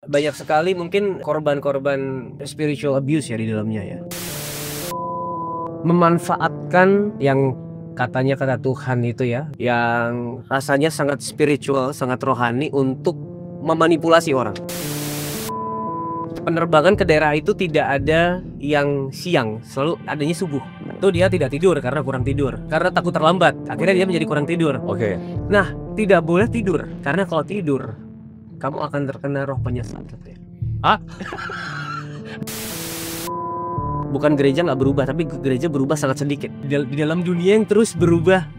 banyak sekali mungkin korban-korban spiritual abuse ya di dalamnya ya. Memanfaatkan yang katanya kata Tuhan itu ya, yang rasanya sangat spiritual, sangat rohani untuk memanipulasi orang. Penerbangan ke daerah itu tidak ada yang siang, selalu adanya subuh. Itu dia tidak tidur karena kurang tidur, karena takut terlambat. Akhirnya dia menjadi kurang tidur. Oke. Nah, tidak boleh tidur karena kalau tidur kamu akan terkena roh penyesat. Ah? Bukan gereja nggak berubah, tapi gereja berubah sangat sedikit. Di dalam dunia yang terus berubah.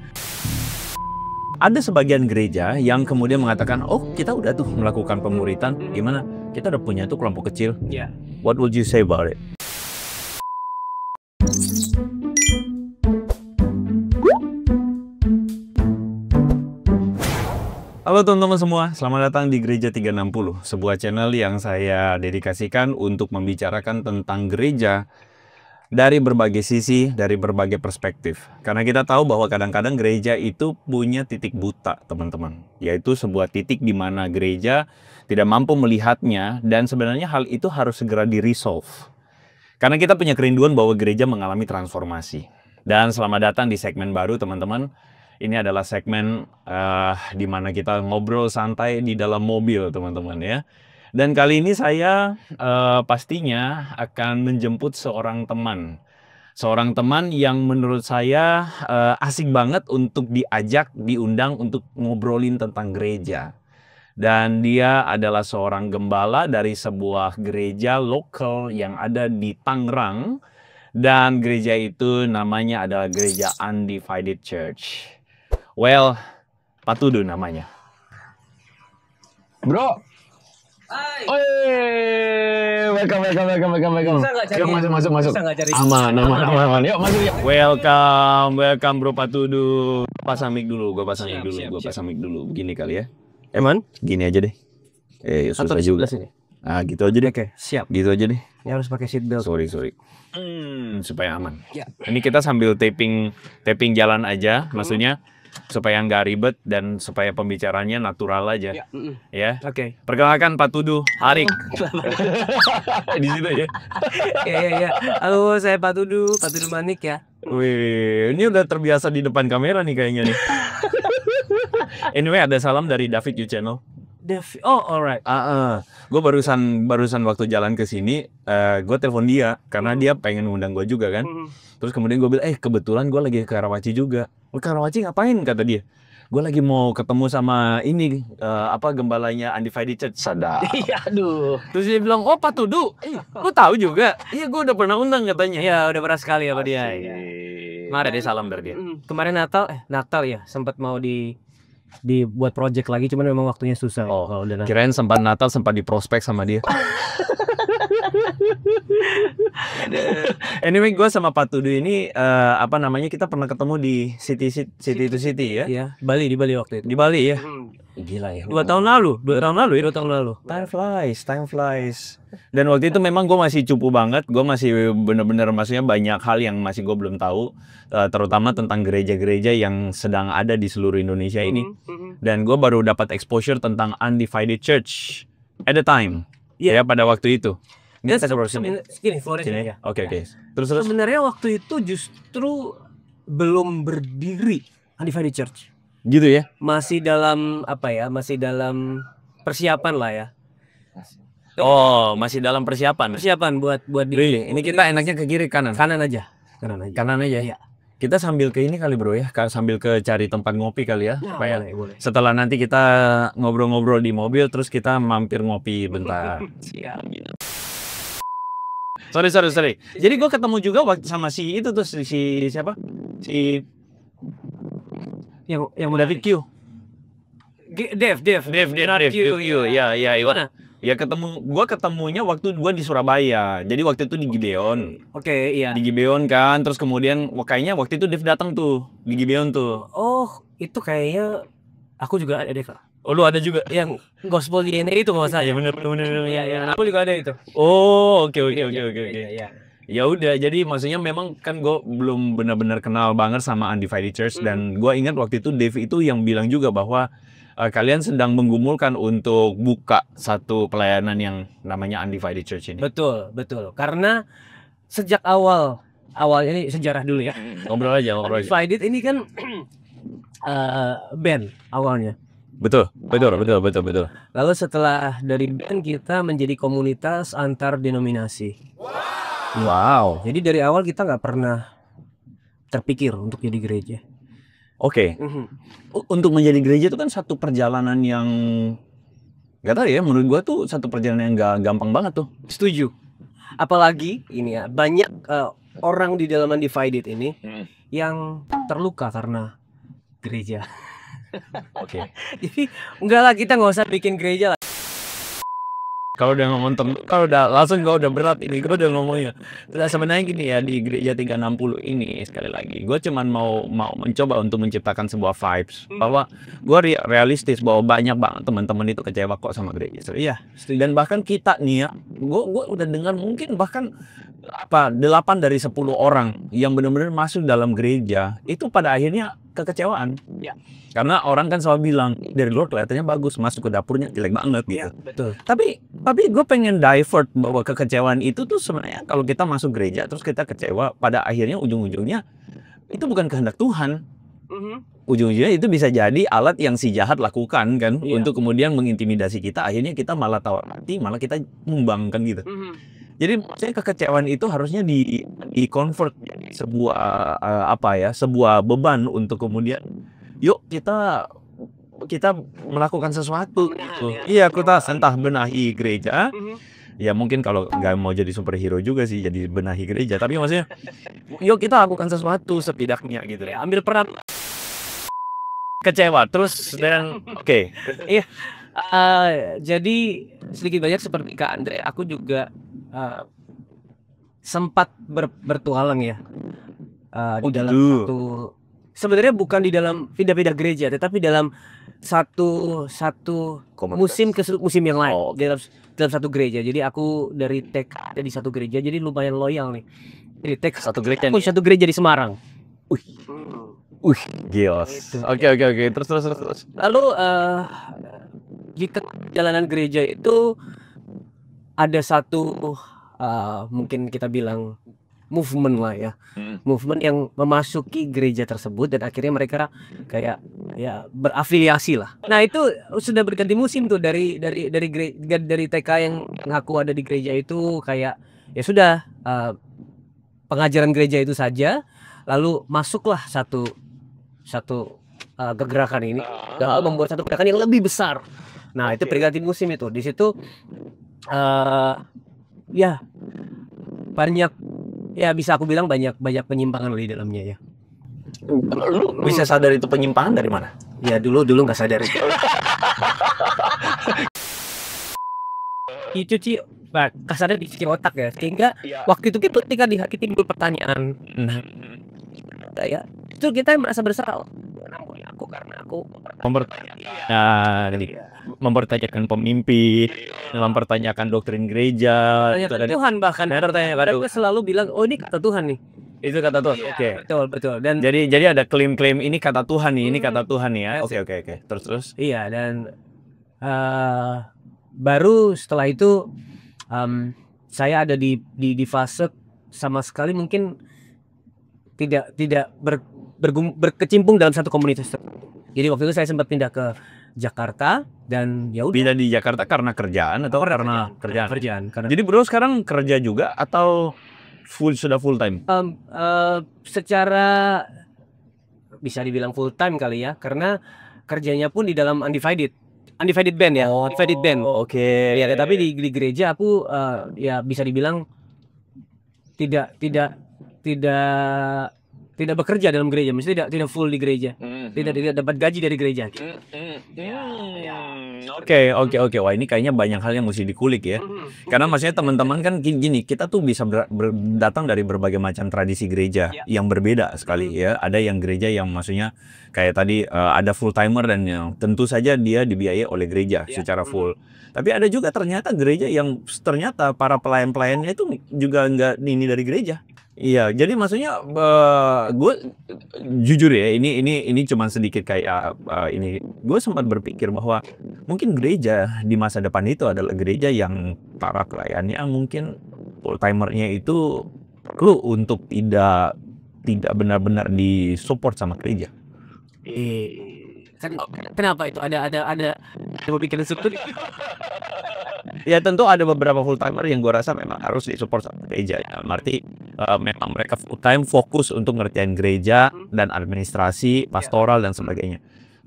Ada sebagian gereja yang kemudian mengatakan, oh kita udah tuh melakukan pemuritan, gimana? Kita udah punya tuh kelompok kecil. Ya. What would you say about it? Halo teman-teman semua, selamat datang di Gereja 360, sebuah channel yang saya dedikasikan untuk membicarakan tentang gereja dari berbagai sisi, dari berbagai perspektif. Karena kita tahu bahwa kadang-kadang gereja itu punya titik buta, teman-teman. Yaitu sebuah titik di mana gereja tidak mampu melihatnya, dan sebenarnya hal itu harus segera di-resolve. Karena kita punya kerinduan bahwa gereja mengalami transformasi. Dan selamat datang di segmen baru, teman-teman. Ini adalah segmen di mana kita ngobrol santai di dalam mobil, teman-teman ya. Dan kali ini saya pastinya akan menjemput seorang teman. Seorang teman yang menurut saya asik banget untuk diajak, diundang untuk ngobrolin tentang gereja. Dan dia adalah seorang gembala dari sebuah gereja lokal yang ada di Tangerang. Dan gereja itu namanya adalah Gereja Undivided Church. Well, Patudu namanya. Bro. Hai. Welcome. Bisa nggak cari? Yuk, masuk. Bisa nggak cari? Aman. Yuk, masuk yuk. Welcome Bro Patudu. Pasang mic dulu, gua pasang mic dulu. Begini kali ya. Eman? Gini aja deh. Susah juga. Sini. Ah, gitu aja deh. Oke, siap. Gitu aja deh. Ini harus pakai seat belt. Sorry. Supaya aman. Ya. Ini kita sambil taping jalan aja, maksudnya supaya nggak ribet dan supaya pembicaranya natural aja. Ya. Oke. Perkenalkan Patudu Harik. Di situ ya. Iya. Halo, saya Patudu Manik ya. Wih, ini udah terbiasa di depan kamera nih kayaknya nih. Anyway, ada salam dari David You Channel. Oh, alright. Gue barusan waktu jalan ke sini, gue telepon dia karena dia pengen ngundang gue juga kan. Terus kemudian gue bilang, kebetulan gue lagi ke Karawaci juga. Karawaci ngapain, kata dia? Gue lagi mau ketemu sama ini gembalanya Undivided Church. Sadar. Iya, aduh. Terus dia bilang, oh Patudu, lu tahu juga? Iya, gue udah pernah undang katanya. Ya, udah pernah sekali sama dia. Kemarin dia salam dari dia. Kemarin Natal ya, sempat mau dibuat project lagi, cuman memang waktunya susah. Oh, kirain sempat Natal sempat diprospek sama dia. Anyway, gue sama Patudu ini kita pernah ketemu di City to City ya? Iya, di Bali waktu itu. Di Bali ya? Gila ya. 2 tahun lalu. Time flies. Dan waktu itu memang gue masih cupu banget. Gue masih bener-bener, maksudnya banyak hal yang masih gue belum tahu, terutama tentang gereja-gereja yang sedang ada di seluruh Indonesia ini. Dan gue baru dapat exposure tentang Undivided Church at the time. Ya, pada waktu itu. Sini, Flores. Oke. Terus. Sebenarnya waktu itu justru belum berdiri Undivided Church. Gitu ya? Masih dalam persiapan lah ya. Oh, masih dalam persiapan buat diri. Ini kita enaknya ke kiri kanan aja. Ya. Kita sambil ke ini kali bro ya, sambil ke cari tempat ngopi kali ya, supaya boleh. Setelah nanti kita ngobrol-ngobrol di mobil, terus kita mampir ngopi bentar. Siap. Sorry. Jadi gue ketemu juga sama si itu tuh, si siapa? Si yang David Q. Dev. Ya. Mana? Ya gue ketemunya waktu gue di Surabaya. Jadi waktu itu di Gibeon. Oke, iya. Di Gibeon kan, terus kemudian kayaknya waktu itu Dev datang tuh di Gibeon tuh. Oh, itu kayaknya aku juga ada deh, Kak. Oh, lu ada juga yang gospel DNA itu nggak usah. Ya bener. Ya, aku juga ada itu. Oh, oke. Ya. Ya udah, jadi maksudnya memang kan gue belum benar-benar kenal banget sama Undivided Church, dan gue ingat waktu itu Dave itu yang bilang juga bahwa kalian sedang menggumulkan untuk buka satu pelayanan yang namanya Undivided Church ini. Betul, betul. Karena sejak awal ini sejarah dulu ya. Ngobrol aja. Undivided ini kan band awalnya. Betul. Lalu setelah dari band kita menjadi komunitas antar denominasi. Wow. Jadi dari awal kita nggak pernah terpikir untuk jadi gereja. Oke. Untuk menjadi gereja itu kan satu perjalanan yang nggak tahu ya, menurut gua tuh satu perjalanan yang nggak gampang banget tuh. Setuju. Apalagi ini ya, banyak orang di dalam Undivided ini yang terluka karena gereja. Oke. Jadi enggak lah, kita nggak usah bikin gereja lah. Kalau udah ngomong kalau udah langsung gue udah berat ini, gue udah ngomongnya. Terus sebenarnya gini ya, di gereja 360 ini sekali lagi, gue cuman mau mencoba untuk menciptakan sebuah vibes bahwa gue realistis bahwa banyak banget teman-teman itu kecewa kok sama gereja. Iya. Dan bahkan kita nih ya, gue udah dengar mungkin bahkan 8 dari 10 orang yang benar-benar masuk dalam gereja itu pada akhirnya kekecewaan. Ya. Karena orang kan selalu bilang dari luar kelihatannya bagus, masuk ke dapurnya jelek banget gitu. Ya, betul. Tapi gue pengen divert bahwa kekecewaan itu tuh sebenarnya kalau kita masuk gereja terus kita kecewa, pada akhirnya ujung-ujungnya itu bukan kehendak Tuhan. Ujung-ujungnya itu bisa jadi alat yang si jahat lakukan kan, untuk kemudian mengintimidasi kita, akhirnya kita malah tawar hati, malah kita membangkan gitu. Jadi maksudnya kekecewaan itu harusnya di convert jadi sebuah sebuah beban untuk kemudian yuk kita melakukan sesuatu gitu. Iya, kita entah benahi gereja. Ya mungkin kalau nggak mau jadi superhero juga sih jadi benahi gereja, tapi maksudnya yuk kita lakukan sesuatu setidaknya gitu ya. Ambil peran. Kecewa terus dan oke. Iya. Jadi sedikit banyak seperti Kak Andre, aku juga sempat bertualang ya di dalam satu, sebenarnya bukan di dalam pindah-pindah gereja, tetapi dalam satu musim ke musim yang lain. Dalam satu gereja. Jadi aku dari TK ada di satu gereja, jadi lumayan loyal nih. Jadi TK satu gereja di Semarang. Gios. Oke. Terus. Lalu di jalanan gereja itu ada satu mungkin kita bilang movement lah ya, movement yang memasuki gereja tersebut dan akhirnya mereka kayak ya berafiliasi lah. Nah itu sudah berganti musim tuh dari TK yang aku ada di gereja itu kayak ya sudah pengajaran gereja itu saja, lalu masuklah satu kegerakan ini membuat satu gerakan yang lebih besar. Nah itu perganti musim itu, di situ ya banyak, ya bisa aku bilang banyak penyimpangan di dalamnya ya. Lu bisa sadar itu penyimpangan dari mana? Ya dulu nggak sadar itu. Itu sih kasarnya di otak ya, sehingga waktu itu ketika di hati timbul pertanyaan, kayak itu kita merasa bersalah. Aku karena aku mempertanyakan pemimpin, mempertanyakan doktrin gereja, Tuhan bahkan mereka selalu bilang, oh ini kata Tuhan nih. Itu kata Tuhan. Oke. Betul. Dan jadi ada klaim-klaim ini kata Tuhan nih, ini kata Tuhan nih ya. Oke. Terus. Iya, dan baru setelah itu saya ada di fase sama sekali mungkin tidak berkecimpung dalam satu komunitas. Jadi waktu itu saya sempat pindah ke Jakarta dan ya udah. Pindah di Jakarta karena kerjaan atau karena kerjaan. Jadi bro sekarang kerja juga atau sudah full time? Secara bisa dibilang full time kali ya, karena kerjanya pun di dalam Undivided Band ya. Undivided Band. Oke. Ya, tapi di gereja aku ya bisa dibilang tidak bekerja dalam gereja, maksudnya tidak full di gereja, tidak dapat gaji dari gereja. Oke. Wah ini kayaknya banyak hal yang mesti dikulik ya. Karena maksudnya teman-teman kan gini, kita tuh bisa datang dari berbagai macam tradisi gereja yang berbeda sekali ya. Ada yang gereja yang maksudnya kayak tadi ada full timer dan yang tentu saja dia dibiayai oleh gereja secara full. Tapi ada juga ternyata gereja yang ternyata para pelayan-pelayannya itu juga nggak ini dari gereja. Iya, jadi maksudnya gue jujur ya, ini cuma sedikit kayak ini. Gue sempat berpikir bahwa mungkin gereja di masa depan itu adalah gereja yang para kliennya mungkin full timernya itu perlu untuk tidak benar-benar disupport sama gereja. Kenapa itu? Ada pemikiran struktur? Ya tentu ada beberapa full timer yang gue rasa memang harus disupport sama gereja ya. Berarti memang mereka full time fokus untuk ngerjain gereja dan administrasi, pastoral dan sebagainya.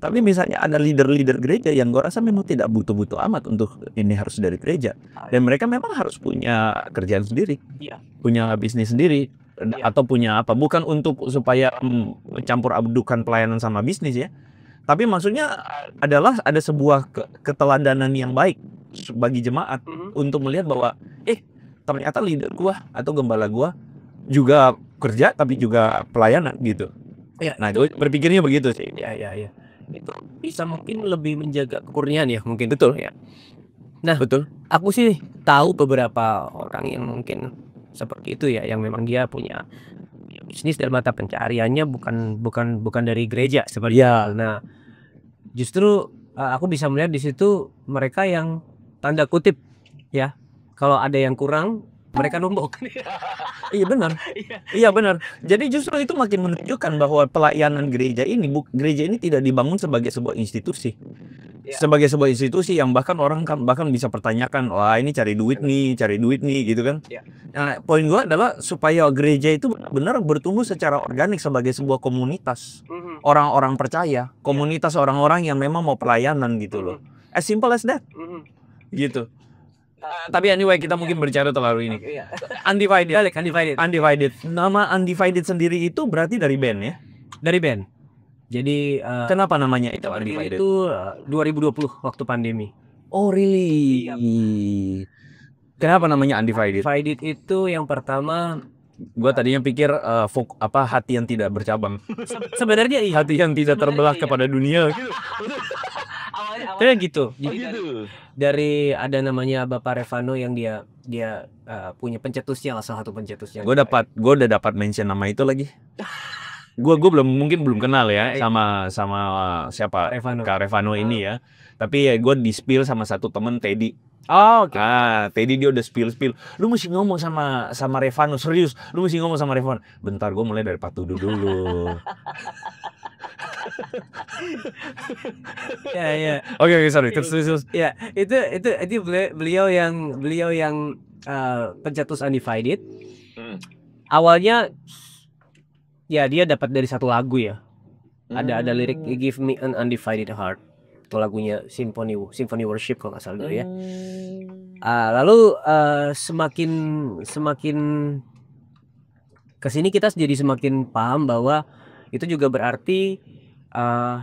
Tapi misalnya ada leader-leader gereja yang gue rasa memang tidak butuh-butuh amat untuk ini harus dari gereja. Dan mereka memang harus punya kerjaan sendiri, punya bisnis sendiri, atau punya apa? Bukan untuk supaya mencampur adukan pelayanan sama bisnis ya. Tapi maksudnya adalah ada sebuah keteladanan yang baik bagi jemaat untuk melihat bahwa ternyata leader gua atau gembala gua juga kerja tapi juga pelayanan gitu. Ya, nah, gue berpikirnya begitu sih. Ya. Itu bisa mungkin lebih menjaga kekurnian ya mungkin. Betul ya. Nah, betul. Aku sih tahu beberapa orang yang mungkin seperti itu ya, yang memang dia punya bisnis dan mata pencariannya bukan dari gereja seperti ya. Nah, justru aku bisa melihat di situ mereka yang tanda kutip ya, kalau ada yang kurang mereka numpuk. Iya benar. Iya benar. Jadi justru itu makin menunjukkan bahwa pelayanan gereja ini tidak dibangun sebagai sebuah institusi. Sebagai sebuah institusi yang bahkan orang bahkan bisa pertanyakan, wah ini cari duit nih gitu kan. Nah, poin gue adalah supaya gereja itu benar bertumbuh secara organik sebagai sebuah komunitas orang-orang percaya, komunitas orang-orang yang memang mau pelayanan gitu loh. As simple as that. Gitu. Tapi anyway, kita mungkin berbicara terlalu ini. Undivided. Nama Undivided sendiri itu berarti dari band ya? Dari band. Jadi kenapa namanya itu Undivided? Itu 2020 waktu pandemi. Oh really? Kenapa namanya Undivided? Undivided itu yang pertama, gue tadinya pikir hati yang tidak bercabang. Sebenarnya hati yang tidak terbelah kepada dunia. Kayak gitu. Dari ada namanya Bapak Revano yang dia punya pencetusnya lah, salah satu pencetusnya. Gue udah dapat mention nama itu lagi. Gue belum kenal ya sama siapa Kak Revano ini ya. Tapi ya gue di-spill sama satu temen, Teddy. Oh, okay. Teddy dia udah spill. Lu mesti ngomong sama Revano, serius. Lu mesti ngomong sama Revano. Bentar, gue mulai dari Pak Tudu dulu. Ya. Oke, sorry. Terus. Ya, itu beliau yang pencetus Undivided. Awalnya ya dia dapat dari satu lagu ya. Ada lirik Give Me an Undivided Heart. Itu lagunya Symphony Worship kalau nggak salah dulu ya. Lalu semakin kesini kita jadi semakin paham bahwa itu juga berarti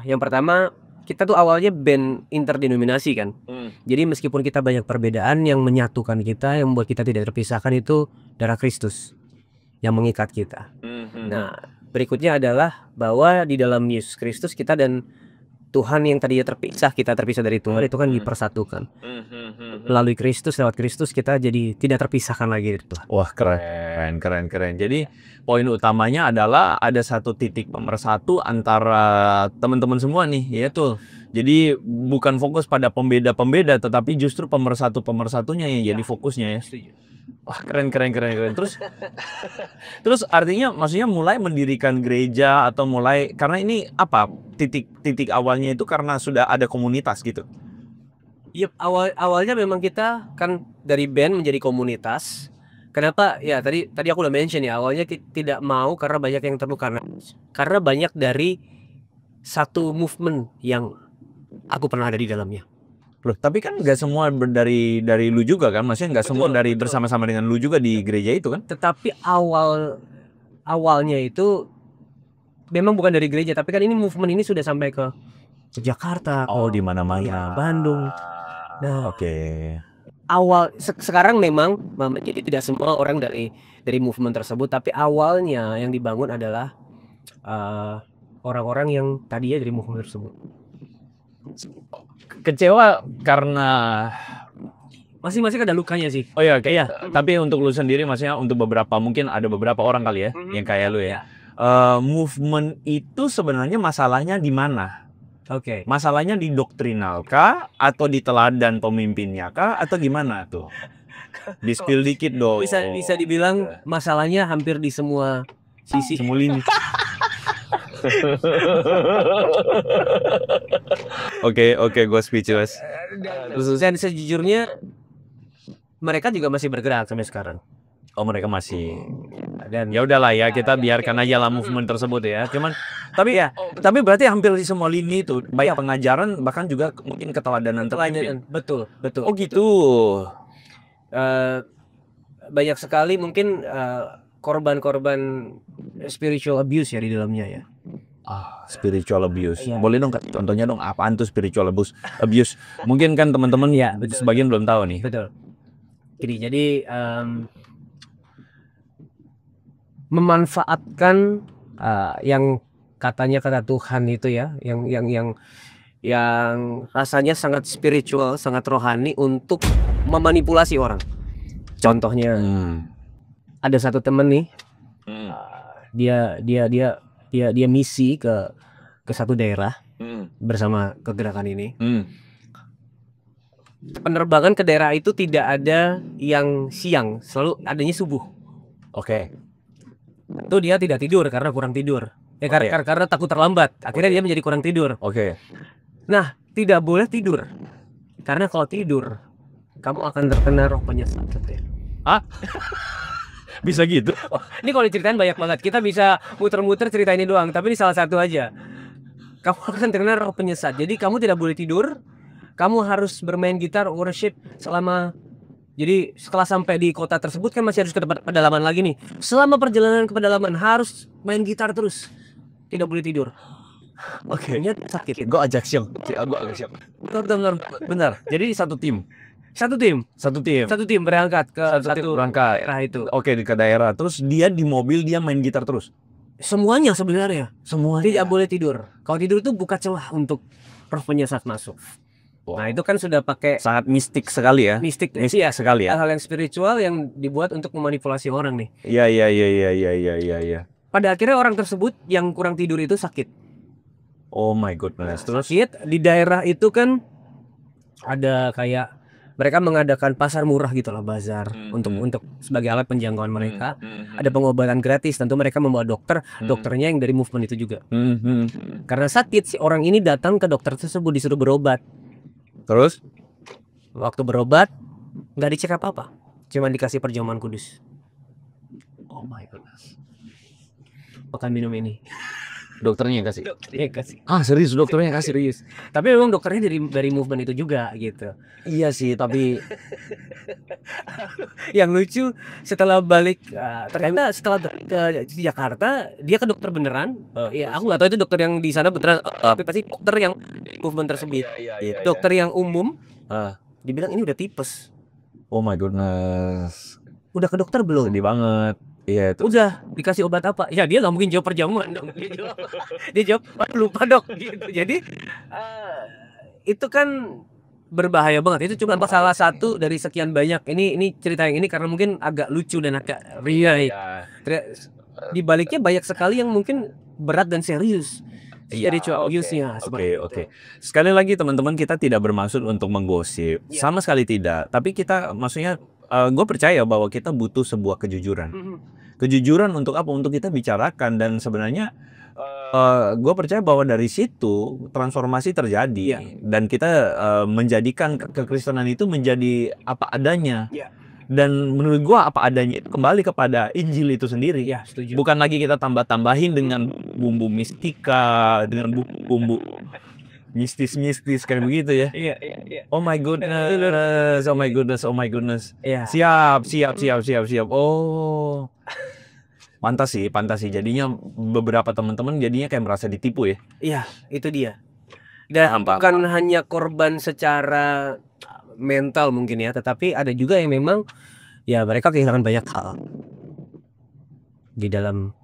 yang pertama kita tuh awalnya band interdenominasi kan. Jadi meskipun kita banyak perbedaan, yang menyatukan kita, yang membuat kita tidak terpisahkan itu darah Kristus yang mengikat kita. Nah, berikutnya adalah bahwa di dalam Yesus Kristus kita dan Tuhan yang tadinya terpisah, kita terpisah dari Tuhan, itu kan dipersatukan. Melalui Kristus, lewat Kristus kita jadi tidak terpisahkan lagi dari Tuhan. Wah, keren. Jadi poin utamanya adalah ada satu titik pemersatu antara teman-teman semua nih, yaitu jadi bukan fokus pada pembeda-pembeda, tetapi justru pemersatunya yang jadi fokusnya ya. Wah, keren. Terus artinya maksudnya mulai mendirikan gereja atau mulai, karena ini apa titik awalnya itu karena sudah ada komunitas gitu. Yep, awalnya memang kita kan dari band menjadi komunitas. Kenapa? Ya tadi aku udah mention ya, awalnya tidak mau karena banyak yang terluka. Karena banyak dari satu movement yang aku pernah ada di dalamnya. Loh, tapi kan nggak semua dari lu juga kan? Maksudnya nggak semua dari bersama-sama dengan lu juga di gereja itu kan? Tetapi awalnya itu memang bukan dari gereja, tapi kan ini movement ini sudah sampai ke Jakarta. Oh, di mana-mana. Bandung. Nah, oke. Sekarang memang jadi tidak semua orang dari movement tersebut, tapi awalnya yang dibangun adalah orang-orang yang tadinya dari movement tersebut. Kecewa karena Masing-masing ada lukanya sih. Oh ya, kayak tapi untuk lu sendiri maksudnya untuk beberapa mungkin ada beberapa orang kali ya yang kayak lu ya. Movement itu sebenarnya masalahnya di mana? Oke. Masalahnya di doktrinal kah atau di teladan pemimpinnya kah atau gimana tuh? Di spill dikit dong. Bisa dibilang masalahnya hampir di semua sisi. Semua lini. Oke, gue speechless. Dan sejujurnya mereka juga masih bergerak sampai sekarang. Oh, mereka masih. Dan Ya udahlah ya, kita biarkan aja lah movement tersebut ya. Cuman tapi berarti hampir di semua lini itu baik pengajaran bahkan juga mungkin keteladanan terpimpin. Betul. Oh gitu. Banyak sekali mungkin korban-korban spiritual abuse ya di dalamnya ya. Spiritual abuse. Iya. Boleh dong contohnya dong apaan tuh spiritual abuse? Mungkin kan teman-teman ya sebagian belum tahu nih. Betul. Jadi memanfaatkan yang katanya kata Tuhan itu ya, yang rasanya sangat spiritual, sangat rohani untuk memanipulasi orang. Contohnya ada satu temen nih, dia misi ke satu daerah bersama kegerakan ini. Penerbangan ke daerah itu tidak ada yang siang, selalu adanya subuh. Oke. Itu dia tidak tidur karena kurang tidur. Karena takut terlambat. Akhirnya dia menjadi kurang tidur. Oke. Nah, tidak boleh tidur. Karena kalau tidur, kamu akan terkena roh penyesat. Bisa gitu? Ini kalau diceritain banyak banget. Kita bisa muter-muter cerita ini doang, tapi ini salah satu aja. Kamu akan terkena roh penyesat. Jadi kamu tidak boleh tidur. Kamu harus bermain gitar worship selama. Jadi setelah sampai di kota tersebut kan masih harus ke pedalaman lagi nih. Selama perjalanan ke pedalaman harus main gitar terus. Tidak boleh tidur. Oke. Sakit. Gue ajak siang. Gue agak siang. Benar. Jadi satu tim berangkat ke satu daerah itu. Oke, ke daerah. Terus dia di mobil dia main gitar terus. Semuanya sebenarnya. Semuanya. Tidak boleh tidur. Kalau tidur itu buka celah untuk roh penyesat masuk. Nah itu kan sudah pakai sangat mistik sekali ya. Mistik sekali ya. Hal-hal yang spiritual yang dibuat untuk memanipulasi orang nih. Iya. Pada akhirnya orang tersebut yang kurang tidur itu sakit. Oh my goodness. Terus sakit di daerah itu kan ada kayak mereka mengadakan pasar murah gitu lah, bazar untuk sebagai alat penjangkauan mereka. Ada pengobatan gratis, tentu mereka membawa dokter, dokternya yang dari movement itu juga. Karena sakit si orang ini datang ke dokter tersebut disuruh berobat. Terus waktu berobat nggak dicek apa-apa, cuma dikasih perjamuan kudus. Oh my goodness. Makan minum ini. Dokternya yang kasih. Serius dokternya yang kasih. Serius. Tapi memang dokternya dari movement itu juga gitu. Iya sih, tapi yang lucu setelah balik ternyata setelah ke Jakarta dia ke dokter beneran. Ya aku nggak tahu itu dokter yang di sana beneran, tapi pasti dokter yang movement tersebut. Dokter yang umum dibilang ini udah tipes. Oh my goodness. Udah ke dokter belum? Sedih banget. Iya itu. Udah dikasih obat apa? Ya dia nggak mungkin jawab perjamuan dong. Dia jawab lupa dok. Gitu. Jadi itu kan berbahaya banget. Itu cuma salah satu dari sekian banyak. Ini cerita yang ini karena mungkin agak lucu dan agak real. Di baliknya banyak sekali yang mungkin berat dan serius. Spiritual abuse-nya. Oke. Sekali lagi teman-teman, kita tidak bermaksud untuk menggosip. Sama sekali tidak. Tapi kita maksudnya gue percaya bahwa kita butuh sebuah kejujuran. Kejujuran untuk apa? Untuk kita bicarakan. Dan sebenarnya gue percaya bahwa dari situ transformasi terjadi. Dan kita menjadikan kekristenan itu menjadi apa adanya. Dan menurut gue apa adanya itu kembali kepada Injil itu sendiri. Setuju. Bukan lagi kita tambah-tambahin dengan bumbu mistika, dengan bumbu mistis-mistis kayak begitu ya. Iya. Oh my goodness. Iya. Siap. Oh. Pantas sih. Jadinya beberapa teman-teman jadinya kayak merasa ditipu ya. Iya, itu dia. Dan bukan hanya korban secara mental mungkin ya, tetapi ada juga yang memang ya mereka kehilangan banyak hal di dalam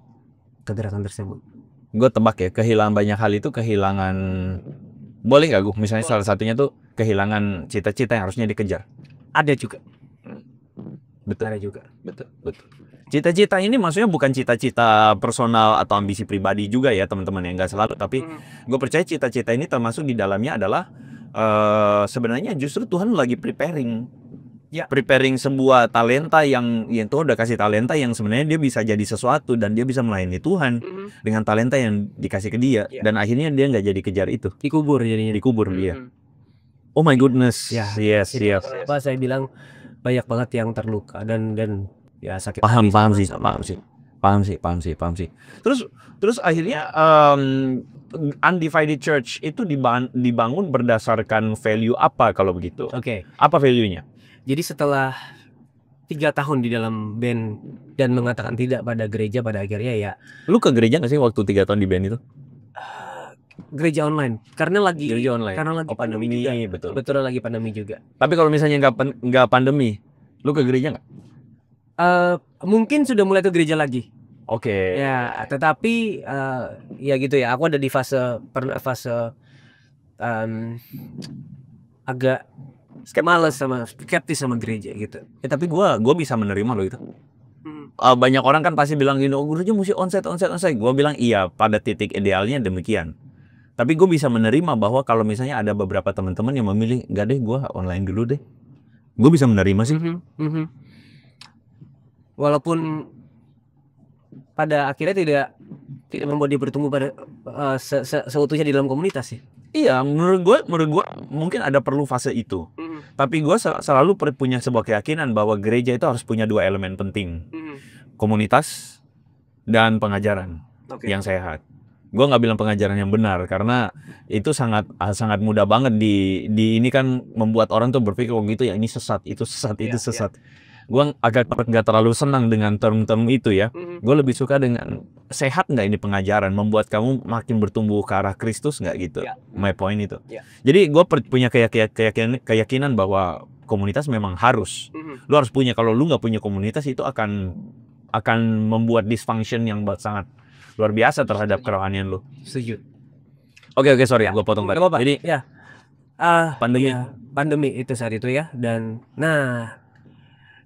kegerakan tersebut. Gue tebak ya, kehilangan banyak hal itu boleh nggak gue misalnya salah satunya tuh kehilangan cita-cita yang harusnya dikejar. Ada juga. Betul. Ada juga. Betul. Cita-cita ini maksudnya bukan cita-cita personal atau ambisi pribadi juga ya teman-teman, yang nggak selalu. Tapi gue percaya cita-cita ini termasuk di dalamnya adalah sebenarnya justru Tuhan lagi preparing sebuah talenta yang Tuhan udah kasih talenta yang sebenarnya dia bisa jadi sesuatu dan dia bisa melayani Tuhan dengan talenta yang dikasih ke dia, dan akhirnya dia nggak jadi kejar itu, Dikubur jadinya. dia. Oh my goodness. Ya. Yes. Apa saya bilang banyak banget yang terluka dan ya sakit. Paham sih. Terus akhirnya Undivided Church itu dibangun berdasarkan value apa kalau begitu? Oke. Apa value-nya? Jadi setelah 3 tahun di dalam band dan mengatakan tidak pada gereja, pada akhirnya ya Lu ke gereja nggak sih waktu 3 tahun di band itu? gereja online karena lagi online. karena lagi pandemi juga. Betul lagi pandemi juga. Tapi kalau misalnya nggak pandemi, lu ke gereja nggak? Mungkin sudah mulai ke gereja lagi. Oke. Ya, tetapi ya gitu ya. Aku ada di fase agak males sama skeptis sama gereja gitu. Ya tapi gua bisa menerima lo itu. Banyak orang kan pasti bilang gini, oh gereja mesti onsite. Gua bilang iya, pada titik idealnya demikian. Tapi gue bisa menerima bahwa kalau misalnya ada beberapa teman-teman yang memilih, nggak deh, gue online dulu deh. Gue bisa menerima sih. Walaupun pada akhirnya tidak membuat dia bertumbuh pada seutuhnya di dalam komunitas sih. Iya, menurut gue mungkin ada perlu fase itu. Tapi gue selalu punya sebuah keyakinan bahwa gereja itu harus punya 2 elemen penting. Komunitas dan pengajaran yang sehat. Gue nggak bilang pengajaran yang benar karena itu sangat mudah banget di ini kan membuat orang tuh berpikir oh gitu ya, ini sesat, itu sesat. Gue agak nggak terlalu senang dengan term-term itu ya. Gue lebih suka dengan sehat nggak ini pengajaran, membuat kamu makin bertumbuh ke arah Kristus nggak gitu. My point itu. Jadi gue punya keyakinan bahwa komunitas memang harus. Lu harus punya. Kalau lu nggak punya komunitas itu akan membuat dysfunction yang sangat luar biasa terhadap kerohanian lu. Setuju. Oke, sorry, gue potong tadi. Jadi ya, pandemi itu saat itu ya, dan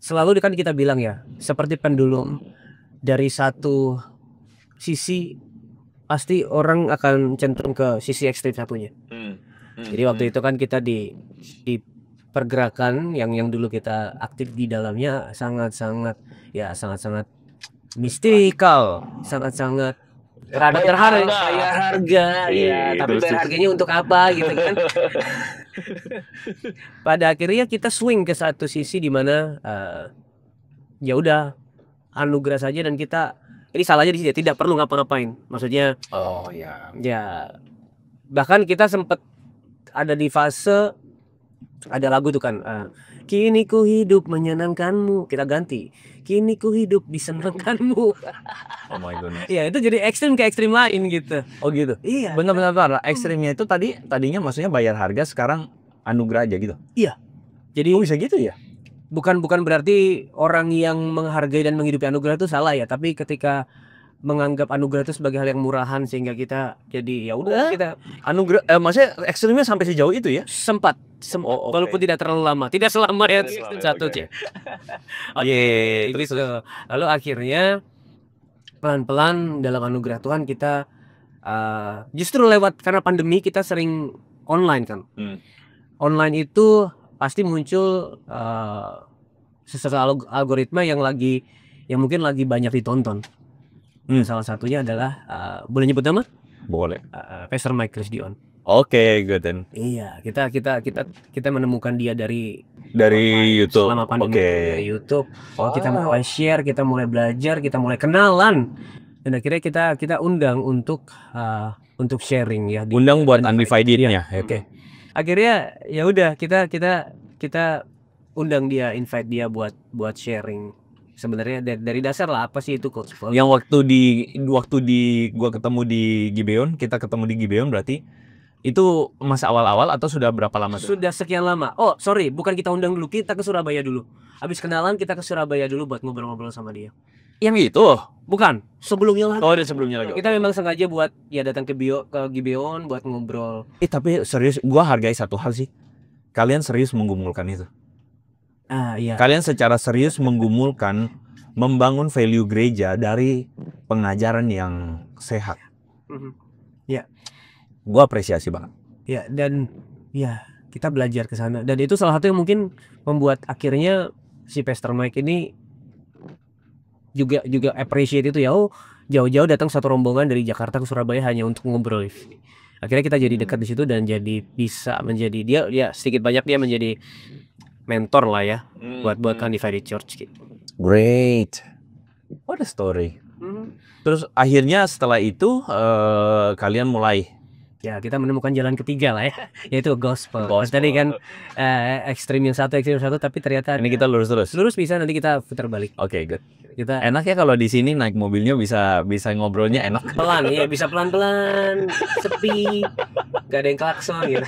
selalu kan kita bilang ya, seperti pendulum dari satu sisi pasti orang akan cenderung ke sisi ekstrim satunya. Jadi waktu itu kan kita di pergerakan yang dulu kita aktif di dalamnya sangat mistikal, sangat terhadap harga ya, tapi bayar harganya untuk apa gitu kan. Pada akhirnya kita swing ke satu sisi di mana ya udah anugerah saja, dan kita ini salahnya di sini tidak perlu ngapa-ngapain, maksudnya ya bahkan kita sempat ada di fase, ada lagu tuh kan, kini ku hidup menyenangkanmu, kita ganti kini ku hidup disenangkanmu. Oh my goodness. Ya itu jadi ekstrim ke ekstrim lain gitu. Oh gitu. Iya. Benar-benar ekstrimnya itu tadinya maksudnya bayar harga, sekarang anugerah aja gitu. Iya. Jadi bisa gitu ya. Bukan berarti orang yang menghargai dan menghidupi anugerah itu salah ya, tapi ketika menganggap anugerah itu sebagai hal yang murahan sehingga kita jadi ya udah kita anugerah, maksudnya ekstrimnya sampai sejauh itu ya? Sempat walaupun tidak terlalu lama, tidak selama ya satu cek. Lalu akhirnya pelan-pelan dalam anugerah Tuhan kita justru lewat, karena pandemi kita sering online kan. Online itu pasti muncul sesuatu algoritma yang mungkin lagi banyak ditonton. Salah satunya adalah boleh nyebut nama? Boleh. Pastor Mike Krisdion. Oke, good then. Iya, kita menemukan dia dari YouTube. Selama pandemi dari YouTube. Kita mulai share, kita mulai belajar, kita mulai kenalan, dan akhirnya kita undang untuk sharing ya. Undang buat Undivided-nya. Oke. Akhirnya ya udah kita undang dia, invite dia buat sharing. Sebenarnya dari dasar lah apa sih itu gospel. Yang waktu gua ketemu di Gibeon, kita ketemu di Gibeon, berarti itu masa awal-awal atau sudah berapa lama tuh? Sudah sekian lama. Oh sorry, bukan kita undang dulu, kita ke Surabaya dulu. Habis kenalan kita ke Surabaya dulu buat ngobrol-ngobrol sama dia. Yang itu? Bukan, sebelumnya lagi. Oh, ada sebelumnya lagi. Kita memang sengaja buat ya datang ke Gibeon buat ngobrol. Tapi serius, gua hargai satu hal sih. Kalian serius menggumulkan itu. Iya. Kalian secara serius menggumulkan membangun value gereja dari pengajaran yang sehat. Ya. Gua apresiasi banget. Ya, dan ya kita belajar ke sana, dan itu salah satu yang mungkin membuat akhirnya si Pastor Mike ini juga appreciate itu ya. Oh, jauh-jauh datang satu rombongan dari Jakarta ke Surabaya hanya untuk ngobrol. Akhirnya kita jadi dekat di situ dan jadi bisa menjadi dia ya sedikit banyak dia menjadi mentor lah ya buat Undivided Church gitu. Great. What a story. Terus akhirnya setelah itu kalian mulai ya kita menemukan jalan ketiga lah ya, yaitu gospel. Tadi kan ekstrim yang satu, tapi ternyata ini kita lurus bisa, nanti kita putar balik. Oke, good. Kita enak ya kalau di sini naik mobilnya bisa ngobrolnya enak. Pelan ya, bisa pelan-pelan, sepi, gak ada yang klakson gitu.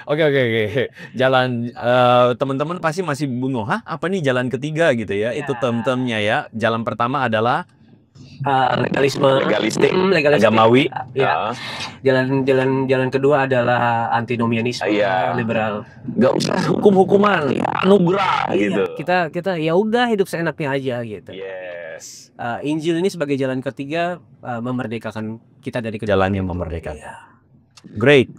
Oke. Jalan teman-teman pasti masih bingung, apa nih jalan ketiga gitu ya? Itu term-termnya ya. Jalan pertama adalah legalistik, agamawi. Ya. Jalan kedua adalah antinomianisme, liberal. Gak usah hukum-hukuman, anugerah gitu. Kita ya udah hidup seenaknya aja gitu. Yes. Injil ini sebagai jalan ketiga memerdekakan kita dari jalan yang memerdekakan. Great.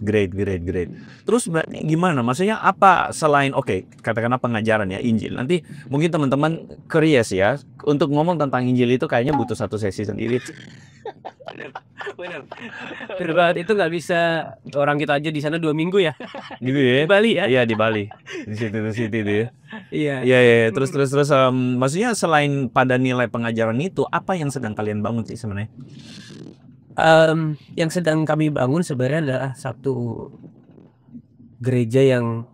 Terus gimana? Maksudnya apa selain katakanlah pengajaran ya Injil. Nanti mungkin teman-teman curious ya untuk ngomong tentang Injil itu kayaknya butuh satu sesi sendiri. Benar. Itu nggak bisa orang kita aja di sana 2 minggu ya. Gitu ya. Di Bali ya. Iya di Bali. Di situ ya. Iya. Terus maksudnya selain pada nilai pengajaran itu apa yang sedang kalian bangun sih sebenarnya? Yang sedang kami bangun sebenarnya adalah satu gereja yang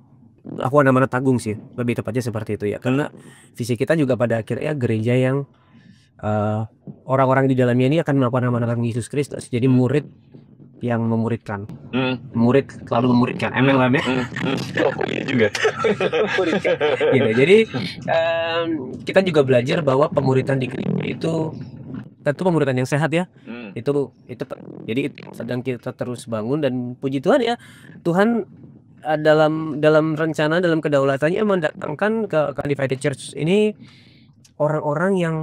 aku anak-anak Tagung sih, lebih tepatnya seperti itu ya, karena visi kita juga pada akhirnya gereja yang orang-orang di dalamnya ini akan melakukan amanat Yesus Kristus, jadi murid yang memuridkan, murid lalu memuridkan, MLM ya. Oh iya juga. Gitu. Jadi kita juga belajar bahwa pemuridan di gereja itu tentu pemuridan yang sehat ya. Itu jadi sedang kita terus bangun, dan puji Tuhan ya, Tuhan dalam rencana, dalam kedaulatannya mendatangkan ke Undivided Church ini orang-orang yang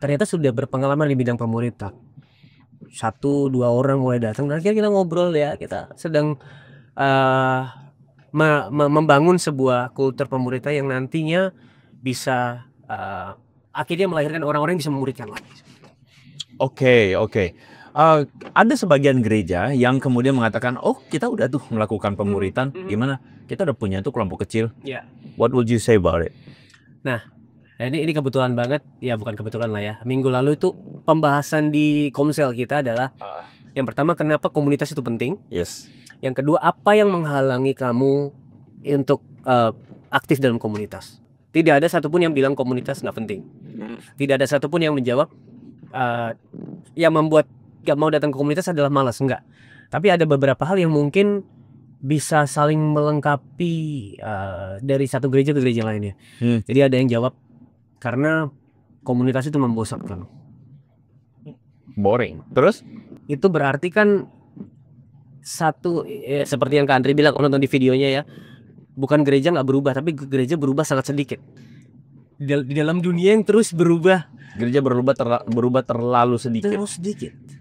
ternyata sudah berpengalaman di bidang pemuridan. 1-2 orang mulai datang, dan akhirnya kita ngobrol ya, kita sedang membangun sebuah kultur pemuridan yang nantinya bisa akhirnya melahirkan orang-orang yang bisa memuridkan lagi. Oke. Ada sebagian gereja yang kemudian mengatakan, kita udah tuh melakukan pemuridan, gimana? Kita udah punya tuh kelompok kecil. Yeah. What would you say about it? Nah, ini kebetulan banget, ya bukan kebetulan lah ya. Minggu lalu itu pembahasan di Komsel kita adalah yang pertama, kenapa komunitas itu penting. Yes. Yang kedua, apa yang menghalangi kamu untuk aktif dalam komunitas. Tidak ada satupun yang bilang komunitas nggak penting. Tidak ada satupun yang menjawab yang membuat gak mau datang ke komunitas adalah malas, enggak. Tapi ada beberapa hal yang mungkin bisa saling melengkapi dari satu gereja ke gereja lainnya. Jadi ada yang jawab karena komunitas itu membosankan. Boring. Terus? Itu berarti kan satu seperti yang Kak Andri bilang nonton di videonya ya, bukan gereja nggak berubah, tapi gereja berubah sangat sedikit. Di dalam dunia yang terus berubah, gereja berubah terlalu sedikit.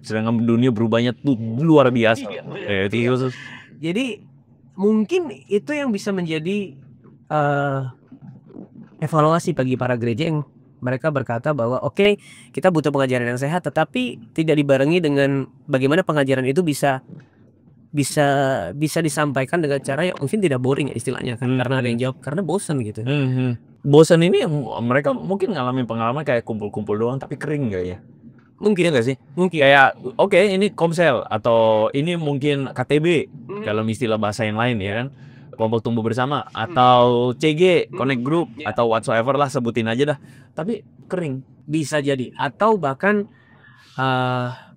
Sedangkan dunia berubahnya tuh luar biasa. Jadi mungkin itu yang bisa menjadi evaluasi bagi para gereja yang mereka berkata bahwa kita butuh pengajaran yang sehat, tetapi tidak dibarengi dengan bagaimana pengajaran itu bisa disampaikan dengan cara yang mungkin tidak boring ya istilahnya kan. Karena ada yang jawab karena bosan gitu. Bosan ini mereka mungkin ngalamin pengalaman kayak kumpul-kumpul doang tapi kering gak ya? Mungkin ya gak sih? Mungkin kayak ini Komsel atau ini mungkin KTB kalau istilah bahasa yang lain ya kan, kelompok tumbuh bersama, atau CG Connect Group atau whatsoever lah, sebutin aja dah, tapi kering. Bisa jadi, atau bahkan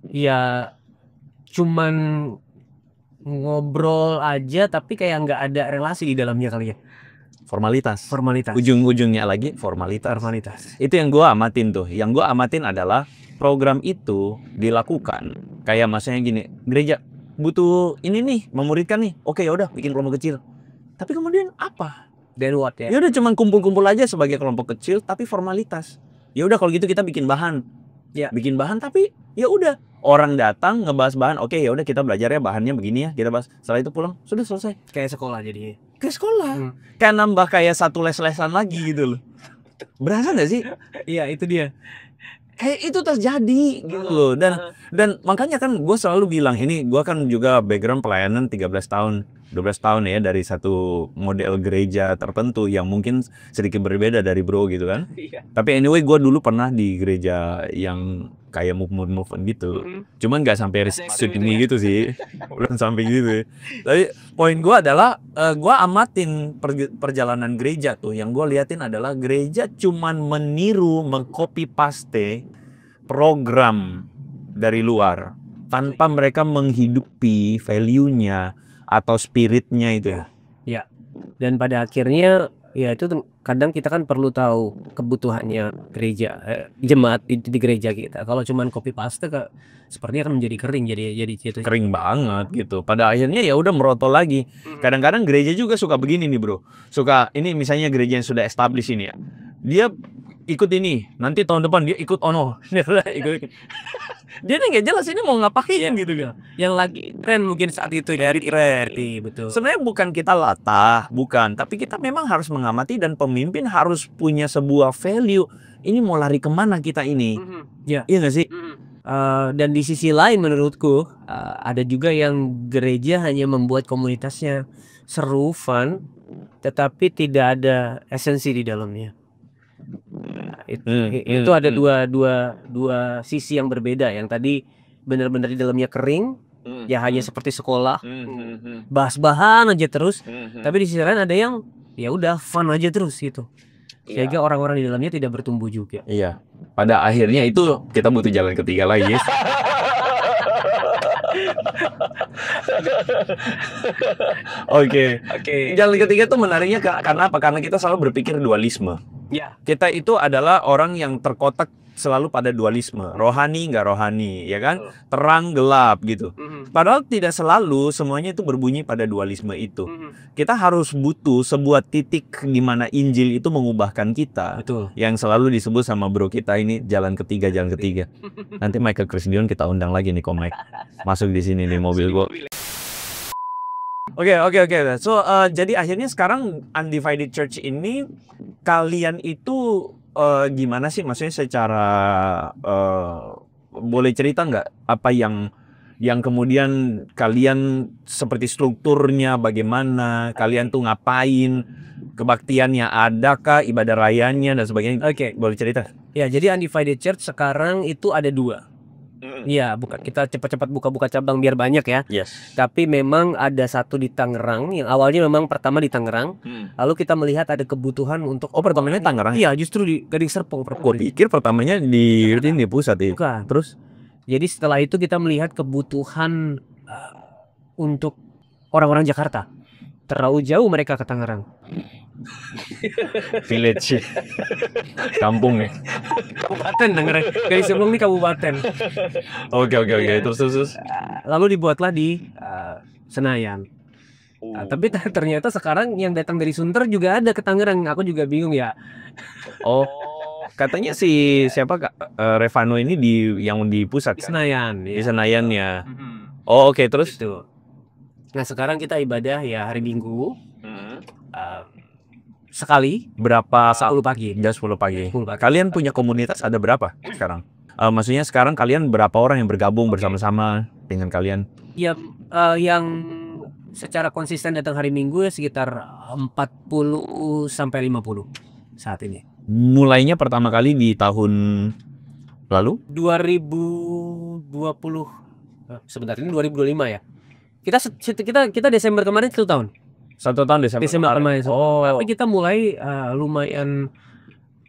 ya cuman ngobrol aja tapi kayak nggak ada relasi di dalamnya kali ya. Formalitas. Ujung-ujungnya lagi formalitas. Itu yang gue amatin tuh. Yang gue amatin adalah program itu dilakukan kayak maksudnya gini, gereja butuh ini nih, memuridkan nih. Oke, yaudah bikin kelompok kecil. Tapi kemudian apa? Then what ya? Ya udah cuman kumpul-kumpul aja sebagai kelompok kecil tapi formalitas. Ya udah kalau gitu kita bikin bahan. Ya. Bikin bahan tapi ya udah orang datang ngebahas bahan. Oke, ya udah kita belajar ya bahannya begini ya, kita bahas. Setelah itu pulang, sudah selesai. Kayak sekolah jadinya. Ke sekolah. Kayak nambah kayak satu les-lesan lagi gitu loh. Berasa nggak sih? Iya, itu dia. Kayak itu terjadi gitu loh. Dan makanya kan gue selalu bilang, ini gue kan juga background pelayanan 13 tahun 12 tahun ya dari satu model gereja tertentu yang mungkin sedikit berbeda dari bro gitu kan. Tapi anyway gue dulu pernah di gereja yang kayak move gitu. Cuman nggak sampai ini gitu sih. Belum sampai gitu. Tapi poin gue adalah gue amatin perjalanan gereja tuh. Yang gue liatin adalah gereja cuman meniru, mengcopy paste program dari luar tanpa mereka menghidupi value-nya atau spiritnya itu ya. Ya. Dan pada akhirnya ya itu kadang kita kan perlu tahu kebutuhannya gereja, jemaat di gereja kita. Kalau cuman copy paste sepertinya akan menjadi kering, jadi kering banget gitu. Pada akhirnya ya udah merotol lagi. Kadang-kadang gereja juga suka begini nih bro. Suka ini misalnya gereja yang sudah established ini ya. Dia ikut ini, nanti tahun depan dia ikut ono. Dia nih nggak jelas ini mau ngapain gitu kan. Yang lagi tren mungkin saat itu dari tren, betul. Sebenarnya bukan kita latah, bukan, tapi kita memang harus mengamati dan pemimpin harus punya sebuah value. Ini mau lari kemana kita ini? Iya nggak sih? Dan di sisi lain menurutku ada juga yang gereja hanya membuat komunitasnya seru, fun, tetapi tidak ada esensi di dalamnya. Itu ada dua sisi yang berbeda. Yang tadi benar-benar di dalamnya kering, ya hanya seperti sekolah, bahas bahan aja terus. Tapi di sisi lain ada yang ya udah fun aja terus gitu. Sehingga orang-orang di dalamnya tidak bertumbuh juga. Iya. Pada akhirnya itu kita butuh jalan ketiga lagi. Oke. Jalan ketiga tuh menariknya karena apa? Karena kita selalu berpikir dualisme. Ya. Kita itu adalah orang yang terkotak selalu pada dualisme, rohani nggak rohani, ya kan? Terang gelap gitu. Padahal tidak selalu semuanya itu berbunyi pada dualisme itu. Kita harus butuh sebuah titik di mana Injil itu mengubahkan kita. Betul. Yang selalu disebut sama bro kita ini jalan ketiga. Nanti Michael Krisdion kita undang lagi nih, kok Mike masuk di sini nih mobil gua. Oke. So jadi akhirnya sekarang Undivided Church ini kalian itu gimana sih, maksudnya secara boleh cerita nggak apa yang kemudian kalian seperti strukturnya, bagaimana kalian tuh ngapain, kebaktiannya adakah, ibadah rayanya dan sebagainya? Oke. Boleh cerita? Ya, jadi Undivided Church sekarang itu ada 2. Ya, bukan kita cepat-cepat buka cabang biar banyak ya. Yes. Tapi memang ada satu di Tangerang yang awalnya memang pertama di Tangerang. Lalu kita melihat ada kebutuhan untuk pertamanya Tangerang. Iya, justru di Gading Serpong. Gue pikir pertamanya di pusat itu. Bukan. Terus jadi setelah itu kita melihat kebutuhan untuk orang-orang Jakarta. Terlalu jauh mereka ke Tangerang. Village. Kampung ya. Kabupaten Tangerang. Gading Serpong ini kabupaten. Oke. Terus. Lalu dibuatlah di Senayan. Tapi ternyata sekarang yang datang dari Sunter juga ada ke Tangerang. Aku juga bingung ya. Oh, katanya si siapa Revano ini yang di pusat kan? Senayan. Di Senayan ya. Oh, oke, terus itu. Nah, sekarang kita ibadah ya hari Minggu. Sekali berapa? 10 pagi. Jam 10 pagi. Kalian punya komunitas ada berapa sekarang? Maksudnya sekarang kalian berapa orang yang bergabung bersama-sama dengan kalian? Ya, yang secara konsisten datang hari Minggu ya sekitar 40 sampai 50 saat ini. Mulainya pertama kali di tahun lalu? 2020. Sebentar, ini 2025 ya. Kita Desember kemarin 1 tahun. 1 tahun Desember kemarin. Oh. Tapi kita mulai lumayan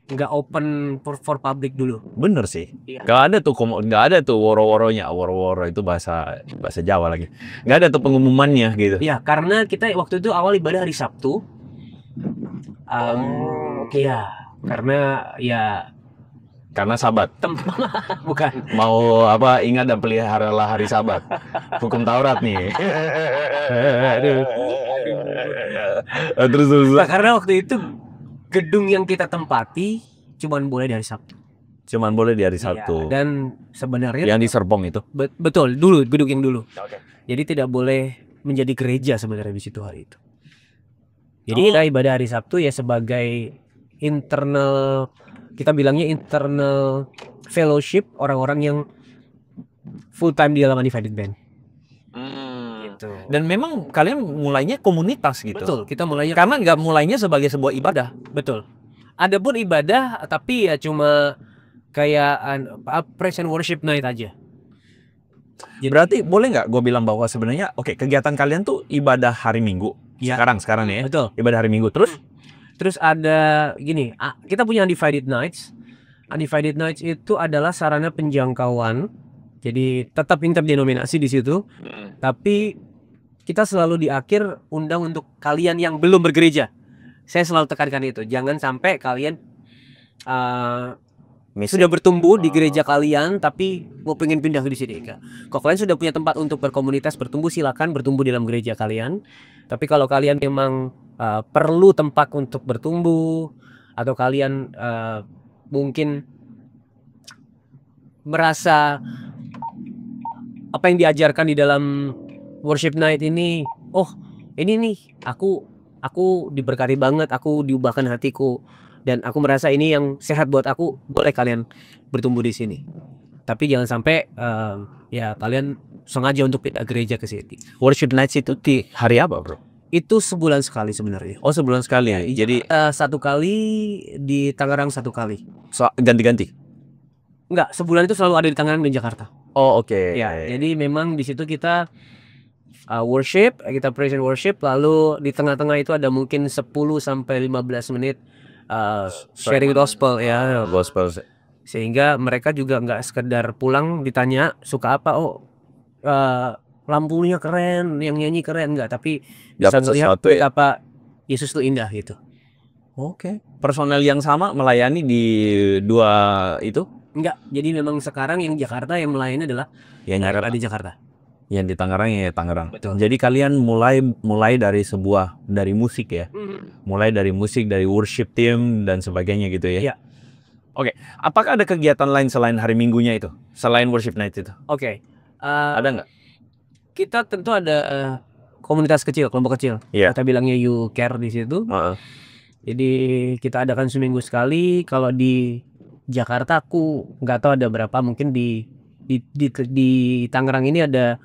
nggak open for public dulu. Bener sih. Iya. Nggak ada tuh woro-woronya. Woro-woro itu bahasa Jawa lagi. Nggak ada tuh pengumumannya gitu. Ya, karena kita waktu itu awal ibadah hari Sabtu. Iya, karena Sabat. Bukan. Mau apa? Ingat dan peliharalah hari Sabat. Hukum Taurat nih. Terus Nah, karena waktu itu gedung yang kita tempati cuman boleh di hari Sabtu. cuman boleh di hari Iya, Sabtu. dan sebenarnya Yang di Serpong itu. betul dulu gedung yang dulu. Jadi tidak boleh menjadi gereja sebenarnya di situ hari itu. Jadi kita ibadah hari Sabtu ya sebagai internal, kita bilangnya internal fellowship, orang-orang yang full time di dalam Undivided Band. Gitu. Dan memang kalian mulainya komunitas gitu. Betul, kita mulainya Karena nggak mulainya sebagai sebuah ibadah. betul. Ada pun ibadah tapi ya cuma kayak praise and worship night aja. Jadi, Berarti boleh nggak gue bilang bahwa sebenarnya oke, kegiatan kalian tuh ibadah hari Minggu. Ya. Sekarang nih ya. Betul. Ibadah hari Minggu. Terus ada gini, kita punya Undivided Nights. Undivided Nights itu adalah sarana penjangkauan. Jadi tetap interdenominasi di situ. Tapi kita selalu di akhir undang untuk kalian yang belum bergereja. Saya selalu tekankan itu. Jangan sampai kalian sudah bertumbuh di gereja kalian tapi mau pengen pindah ke di sini. Kalau kalian sudah punya tempat untuk berkomunitas, bertumbuh, silakan bertumbuh di dalam gereja kalian. Tapi kalau kalian memang perlu tempat untuk bertumbuh, atau kalian mungkin merasa apa yang diajarkan di dalam worship night ini, oh ini nih aku diberkati banget, aku diubahkan hatiku, dan aku merasa ini yang sehat buat aku, boleh kalian bertumbuh di sini. Tapi jangan sampai ya kalian sengaja untuk pindah gereja ke sini. Worship nights itu di hari apa, bro? Itu sebulan sekali sebenarnya. Oh, sebulan sekali ya. Jadi Satu kali di Tangerang, satu kali. ganti-ganti. Enggak, sebulan itu selalu ada di Tangerang dan Jakarta. Oh, oke. Ya, jadi memang di situ kita worship, kita praise and worship, lalu di tengah-tengah itu ada mungkin 10 sampai 15 menit sharing gospel ya. Gospel. Sehingga mereka juga nggak sekedar pulang ditanya suka apa, lampunya keren, yang nyanyi keren, enggak, tapi bisa melihat betapa Yesus itu indah gitu. Oke. Personel yang sama melayani di dua itu? Enggak, jadi memang sekarang yang Jakarta yang melayani adalah yang di Jakarta. Yang di Tangerang ya Tangerang. Betul. Jadi kalian mulai dari musik ya. Mulai dari musik, dari worship team dan sebagainya gitu ya. Iya. Oke, apakah ada kegiatan lain selain hari Minggunya itu? Selain worship night itu? Oke. Ada nggak? Kita tentu ada komunitas kecil, kelompok kecil. Iya. Kita bilangnya You Care di situ. Jadi kita adakan seminggu sekali. Kalau di Jakarta aku nggak tahu ada berapa, mungkin di Tangerang ini ada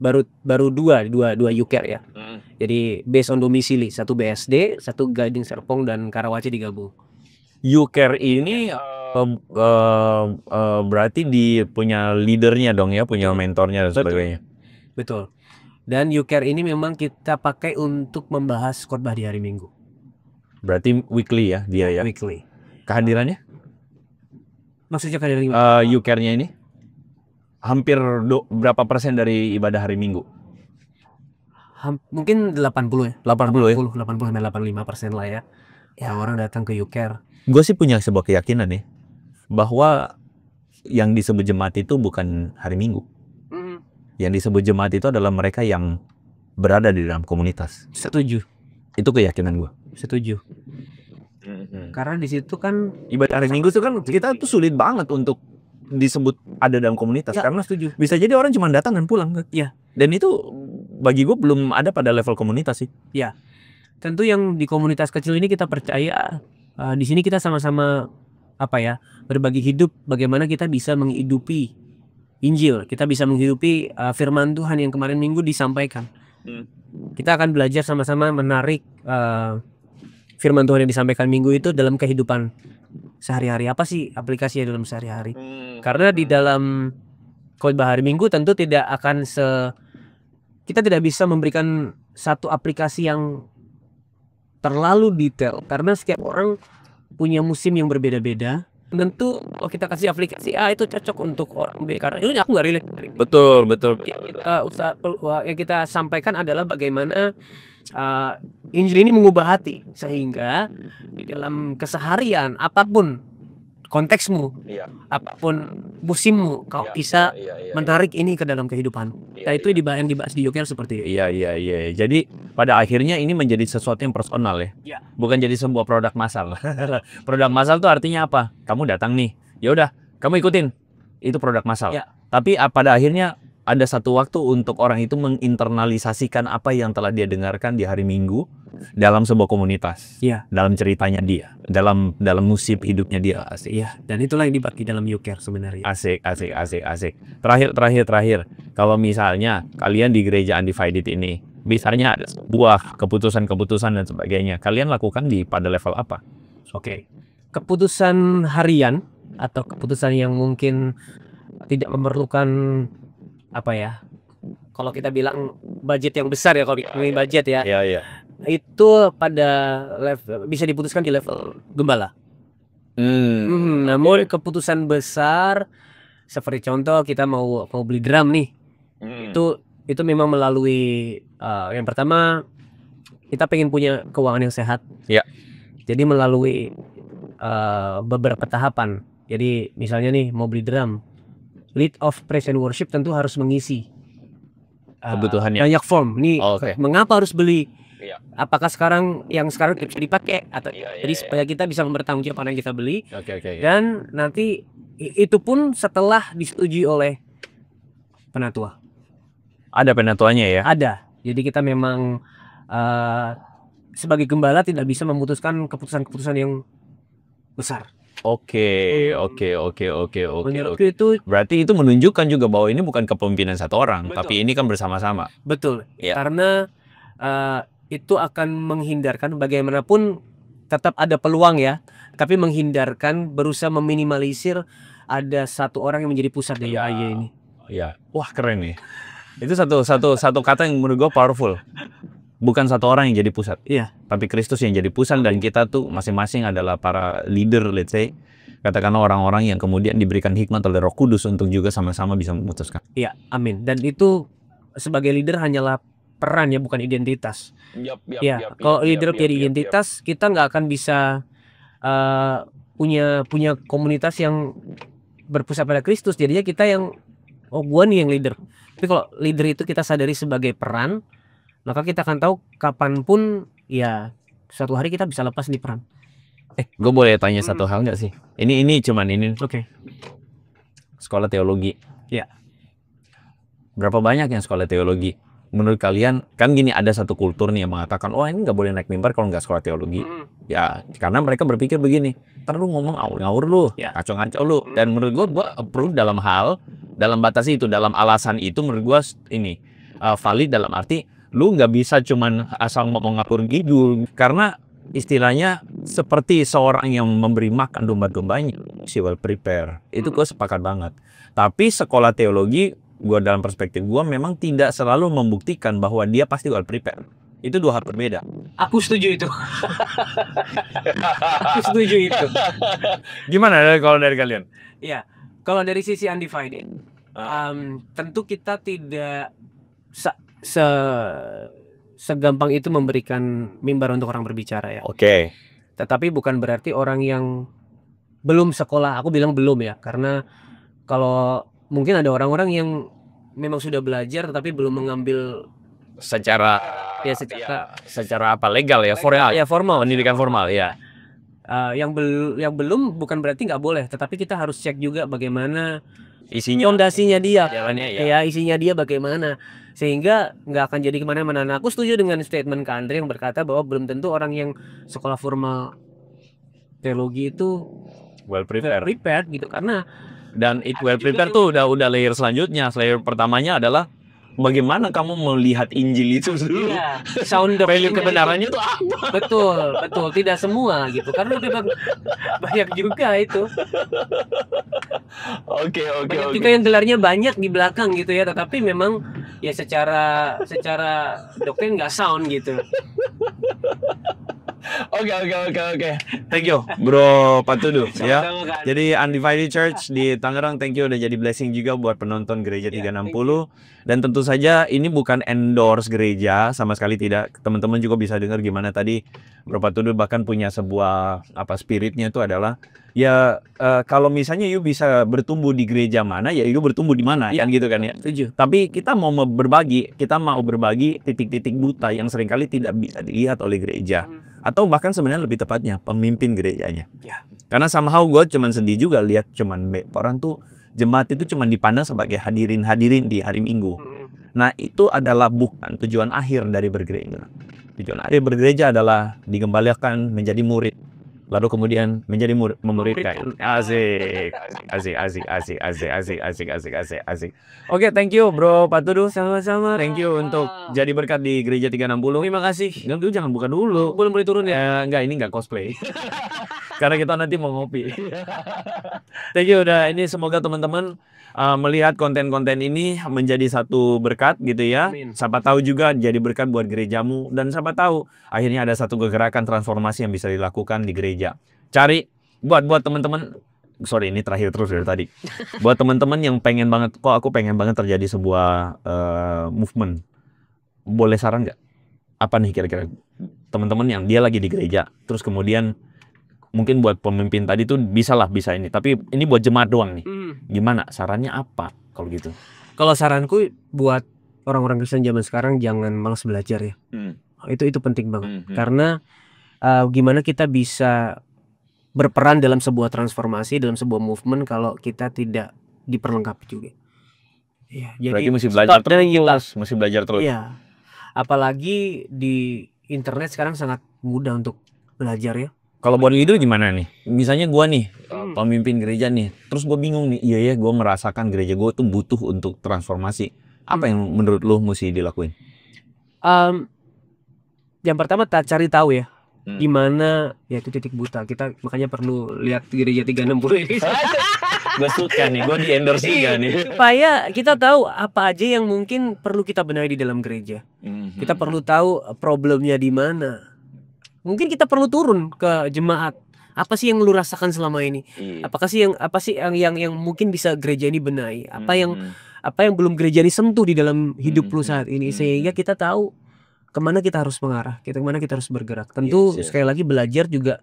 baru dua You Care ya. Jadi based on domisili, satu BSD, satu Gading Serpong dan Karawaci digabung. You Care ini berarti punya leadernya dong ya, punya mentornya dan sebagainya. Betul. Dan You Care ini memang kita pakai untuk membahas khotbah di hari Minggu. Berarti weekly ya dia ya? Weekly. Kehadirannya? Maksudnya kehadiran You Care-nya ini hampir berapa persen dari ibadah hari Minggu? Mungkin 80 ya. 80 ya? 85% lah ya. Yang orang datang ke You Care. Gue sih punya sebuah keyakinan nih, bahwa yang disebut jemaat itu bukan hari Minggu. Yang disebut jemaat itu adalah mereka yang berada di dalam komunitas. Setuju. Itu keyakinan gue. Setuju. Karena di situ kan ibadah hari Minggu itu kan kita tuh sulit banget untuk disebut ada dalam komunitas ya, karena setuju. Bisa jadi orang cuma datang dan pulang. Ya. Dan itu bagi gue belum ada pada level komunitas sih. Ya. Tentu yang di komunitas kecil ini kita percaya di sini kita sama-sama berbagi hidup, bagaimana kita bisa menghidupi Injil, kita bisa menghidupi firman Tuhan yang kemarin Minggu disampaikan. Kita akan belajar sama-sama menarik firman Tuhan yang disampaikan Minggu itu dalam kehidupan sehari-hari. Apa sih aplikasinya dalam sehari-hari? Karena di dalam khotbah hari Minggu tentu tidak akan kita tidak bisa memberikan satu aplikasi yang terlalu detail karena setiap orang punya musim yang berbeda-beda. Tentu kalau kita kasih aplikasi A itu cocok untuk orang B karena ini aku nggak relate. Betul. Yang kita sampaikan adalah bagaimana Injil ini mengubah hati, sehingga di dalam keseharian apapun konteksmu, Iya. apapun musimmu, kau bisa menarik ini ke dalam kehidupan. Nah, itu yang dibahas di Yokel seperti itu. Iya. Jadi pada akhirnya ini menjadi sesuatu yang personal ya. Iya. Bukan jadi sebuah produk massal. Produk massal tuh artinya apa? Kamu datang nih, ya udah, kamu ikutin. Itu produk massal. Ya. Tapi pada akhirnya ada satu waktu untuk orang itu menginternalisasikan apa yang telah dia dengarkan di hari Minggu dalam sebuah komunitas. Iya. Dalam ceritanya dia, dalam musim hidupnya dia. Asik. Iya, dan itulah yang dibagi dalam Yokel sebenarnya. Asik. Terakhir. Kalau misalnya kalian di gereja Undivided ini, misalnya ada sebuah keputusan dan sebagainya, kalian lakukan pada level apa? Oke. Keputusan harian atau keputusan yang mungkin tidak memerlukan apa ya? Kalau kita bilang budget yang besar ya, kalau ini budget ya. Iya. Itu pada level bisa diputuskan di level gembala. Namun keputusan besar seperti contoh kita mau beli drum nih. Itu memang melalui yang pertama kita pengen punya keuangan yang sehat. Iya. Jadi melalui beberapa tahapan. Jadi misalnya nih mau beli drum, lead of praise and worship tentu harus mengisi kebutuhannya. banyak form. Nih mengapa harus beli? Iya. Apakah sekarang tidak bisa dipakai atau jadi supaya kita bisa mempertanggungjawabkan apa yang kita beli. Oke. Dan nanti itu pun setelah disetujui oleh penatua. Ada penatuannya ya? Ada. Jadi kita memang sebagai gembala tidak bisa memutuskan keputusan-keputusan yang besar. Oke. Menurutku itu Berarti itu menunjukkan juga bahwa ini bukan kepemimpinan satu orang, Betul. tapi ini kan bersama-sama. betul. Iya. Karena itu akan menghindarkan bagaimanapun tetap ada peluang ya, tapi menghindarkan berusaha meminimalisir ada satu orang yang menjadi pusat dari AY ini. Iya. Wah, keren nih. Itu satu kata yang menurut gue powerful. Bukan satu orang yang jadi pusat. Iya. Tapi Kristus yang jadi pusat, dan kita tuh masing-masing adalah para leader, let's say. Katakanlah orang-orang yang kemudian diberikan hikmat oleh Roh Kudus untuk juga sama-sama bisa memutuskan. Iya, amin. Dan itu sebagai leader hanyalah peran ya, bukan identitas. Ya, kalau leader jadi identitas, kita nggak akan bisa punya komunitas yang berpusat pada Kristus. Jadinya kita yang gua nih yang leader. Tapi kalau leader itu kita sadari sebagai peran, maka kita akan tahu kapanpun ya suatu hari kita bisa lepas di peran. Gue boleh tanya satu hal nggak sih? Ini cuman ini. Oke. Sekolah teologi. Ya. Berapa banyak yang sekolah teologi? Menurut kalian, kan gini, ada satu kultur nih yang mengatakan, oh ini nggak boleh naik mimbar kalau nggak sekolah teologi. Ya, karena mereka berpikir begini, ntar lu ngomong ngawur-ngawur lu, ngaco-ngaco lu. Dan menurut gue approve dalam batas itu, dalam alasan itu menurut gue ini valid dalam arti, lu nggak bisa cuman asal ngomong ngapur ngidul. Karena istilahnya seperti seorang yang memberi makan domba-dombanya, si well prepare. Itu gue sepakat banget. Tapi sekolah teologi, gue dalam perspektif gue memang tidak selalu membuktikan bahwa dia pasti well prepared. Itu dua hal berbeda. Aku setuju itu. Aku setuju itu. Gimana kalau dari kalian? Ya, kalau dari sisi Undivided, tentu kita tidak segampang itu memberikan mimbar untuk orang berbicara ya. Oke. Tetapi bukan berarti orang yang belum sekolah, aku bilang belum ya, karena kalau mungkin ada orang-orang yang memang sudah belajar tetapi belum mengambil secara apa, legal ya, formal. Ya, formal, pendidikan formal ya. Yang belum bukan berarti nggak boleh, tetapi kita harus cek juga bagaimana isinya, fondasinya dia, jalannya ya isinya dia bagaimana, sehingga nggak akan jadi kemana-mana. Nah, aku setuju dengan statement Kak Andre yang berkata bahwa belum tentu orang yang sekolah formal teologi itu well prepared gitu, karena dan well prepared tuh udah layer selanjutnya. Layer pertamanya adalah bagaimana kamu melihat Injil itu dulu. Iya, sound value kebenarannya itu apa? Betul, tidak semua gitu, karena memang banyak juga itu. Oke. Juga yang gelarnya banyak di belakang gitu ya, tetapi memang ya secara doktrin nggak sound gitu. Oke. Thank you, Bro Patudu ya. Jadi Undivided Church di Tangerang, thank you udah jadi blessing juga buat penonton Gereja 360. Dan tentu saja ini bukan endorse gereja, sama sekali tidak. Teman-teman juga bisa dengar gimana tadi Bro Patudu bahkan punya sebuah spiritnya itu adalah ya kalau misalnya you bisa bertumbuh di gereja mana, ya you bertumbuh di mana, kan gitu kan ya. Setuju. Tapi kita mau berbagi titik-titik buta yang seringkali tidak bisa dilihat oleh gereja. Atau bahkan sebenarnya lebih tepatnya pemimpin gerejanya. Karena somehow gue cuman sedih juga lihat cuman orang tuh jemaat itu cuman dipandang sebagai hadirin di hari Minggu. Nah itu adalah bukan tujuan akhir dari bergereja. Tujuan akhir bergereja adalah digembalakan menjadi murid. Lalu kemudian menjadi memuridkan. Asik. Oke, thank you Bro Patudu. Sama-sama. Thank you untuk jadi berkat di Gereja 360. Terima kasih. Lu jangan buka dulu. Belum boleh turun ya? Enggak, ini enggak cosplay. Karena kita nanti mau ngopi. Thank you udah ini, semoga teman-teman melihat konten-konten ini menjadi satu berkat gitu ya. Amin. Siapa tahu juga jadi berkat buat gerejamu, dan siapa tahu akhirnya ada satu kegerakan transformasi yang bisa dilakukan di gereja. Cari buat teman-teman, sorry ini terakhir terus dari tadi. Buat teman-teman yang pengen banget, aku pengen banget terjadi sebuah movement. Boleh saran nggak? Apa nih kira-kira teman-teman yang dia lagi di gereja, terus kemudian mungkin buat pemimpin tadi tuh bisa ini, tapi ini buat jemaat doang nih. Gimana sarannya apa kalau gitu? Kalau saranku buat orang-orang Kristen zaman sekarang, jangan malas belajar ya. Itu penting banget. Karena gimana kita bisa berperan dalam sebuah transformasi, dalam sebuah movement kalau kita tidak diperlengkapi juga. Ya, jadi mesti belajar terus, mesti belajar terus. Iya. Apalagi di internet sekarang sangat mudah untuk belajar ya. Kalau buat itu gimana nih? Misalnya gue nih pemimpin gereja nih, terus gue bingung nih, iya gue merasakan gereja gue tuh butuh untuk transformasi. Apa yang menurut lu mesti dilakuin? Yang pertama cari tahu ya, di mana ya itu titik buta. Kita makanya perlu lihat Gereja 360 ini. Gue suka nih, gue di endorse juga nih. Supaya kita tahu apa aja yang mungkin perlu kita benahi di dalam gereja. Kita perlu tahu problemnya di mana. Mungkin kita perlu turun ke jemaat. Apa sih yang lu rasakan selama ini? Apa sih yang mungkin bisa gereja ini benahi? Apa yang belum gereja ini sentuh di dalam hidup lu saat ini, sehingga kita tahu kemana kita harus mengarah, kemana kita harus bergerak. Tentu sekali lagi belajar juga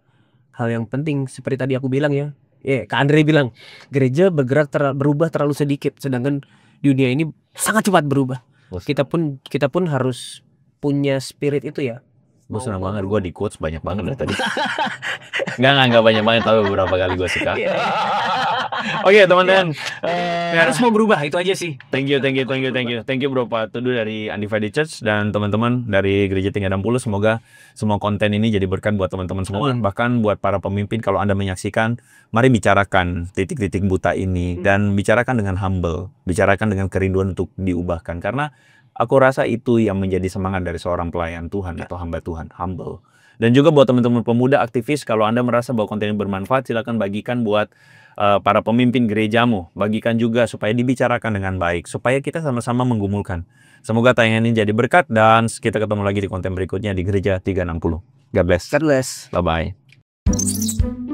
hal yang penting. Seperti tadi aku bilang ya, Kak Andre bilang gereja berubah terlalu sedikit, sedangkan dunia ini sangat cepat berubah. Kita pun harus punya spirit itu ya. Gue senang banget, gue di quotes banyak banget dari tadi. Enggak banyak banget, tapi beberapa kali gue suka. Oke teman-teman, harus mau berubah, itu aja sih. Thank you Bro Patudu dari Undivided Church dan teman-teman dari Gereja 360. Semoga semua konten ini jadi berkat buat teman-teman semua. Bahkan buat para pemimpin, kalau Anda menyaksikan, mari bicarakan titik-titik buta ini dan bicarakan dengan humble, bicarakan dengan kerinduan untuk diubahkan. Karena aku rasa itu yang menjadi semangat dari seorang pelayan Tuhan atau hamba Tuhan, humble. Dan juga buat teman-teman pemuda aktivis, kalau Anda merasa bahwa konten ini bermanfaat, silakan bagikan buat para pemimpin gerejamu. Bagikan juga supaya dibicarakan dengan baik, supaya kita sama-sama menggumulkan. Semoga tayangan ini jadi berkat, dan kita ketemu lagi di konten berikutnya di Gereja 360. God bless. God bless. Bye-bye.